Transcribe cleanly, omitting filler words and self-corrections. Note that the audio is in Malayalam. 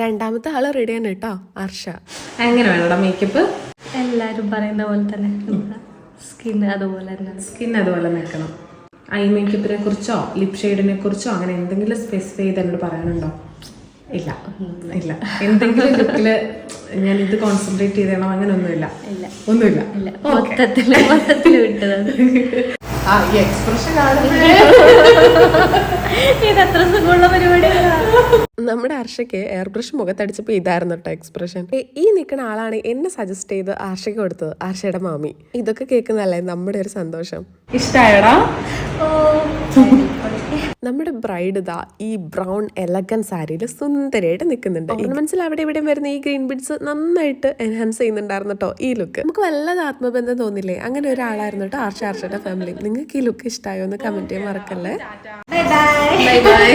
രണ്ടാമത്തെ ആള് റെഡിയാണ് കേട്ടോ, ഹർഷ. എങ്ങനെ വേണം മേക്കപ്പ്? എല്ലാരും പറയുന്ന പോലെ തന്നെ, സ്കിൻ അതുപോലെ തന്നെ. സ്കിൻ അതുപോലെ നിൽക്കണം. ഐ മേക്കപ്പിനെ കുറിച്ചോ ലിപ് ഷെയ്ഡിനെ കുറിച്ചോ അങ്ങനെ എന്തെങ്കിലും സ്പെസിഫൈ ചെയ്ത് എന്നോട് പറയാനുണ്ടോ? ഇല്ല ഇല്ല. എന്തെങ്കിലും ലുക്കില് ഞാൻ ഇത് കോൺസെൻട്രേറ്റ് ചെയ്യണം അങ്ങനെ ഒന്നുമില്ല. ഒന്നുമില്ല. മൊത്തത്തിൽ വിട്ടത്. ഈ എക്സ്പ്രഷൻ കാണുന്നത് ഇതത്ര സുഖമുള്ള പരിപാടിയാണ്. നമ്മുടെ ഹർഷയ്ക്ക് എയർ ബ്രഷ് മുഖത്തടിച്ചപ്പോൾ ഇതായിരുന്നു കേട്ടോ എക്സ്പ്രഷൻ. ഈ നിൽക്കുന്ന ആളാണ് എന്നെ സജസ്റ്റ് ചെയ്ത് ഹർഷയ്ക്ക് കൊടുത്തത്, ഹർഷയുടെ മാമി. ഇതൊക്കെ കേൾക്കുന്നതല്ലേ നമ്മുടെ ഒരു സന്തോഷം. ഇഷ്ടായടാ? നമ്മുടെ ബ്രൈഡ് ഇതാ ഈ ബ്രൗൺ എലഗൻ സാരിയിൽ സുന്ദരിയായിട്ട് നിൽക്കുന്നുണ്ട്. ഓർണമെന്റ്സിൽ അവിടെ ഇവിടെ വരുന്ന ഈ ഗ്രീൻ ബീഡ്സ് നന്നായിട്ട് എൻഹാൻസ് ചെയ്യുന്നുണ്ടായിരുന്നു കേട്ടോ ഈ ലുക്ക്. നമുക്ക് വല്ലാതെ ആത്മബന്ധം തോന്നില്ലേ? അങ്ങനെ ഒരാളായിരുന്നു കേട്ടോ ഹർഷയുടെ ഫാമിലി. നിങ്ങൾക്ക് ഈ ലുക്ക് ഇഷ്ടമായോ എന്ന് കമന്റ് ചെയ്യാൻ മറക്കല്ലേ. Bye bye.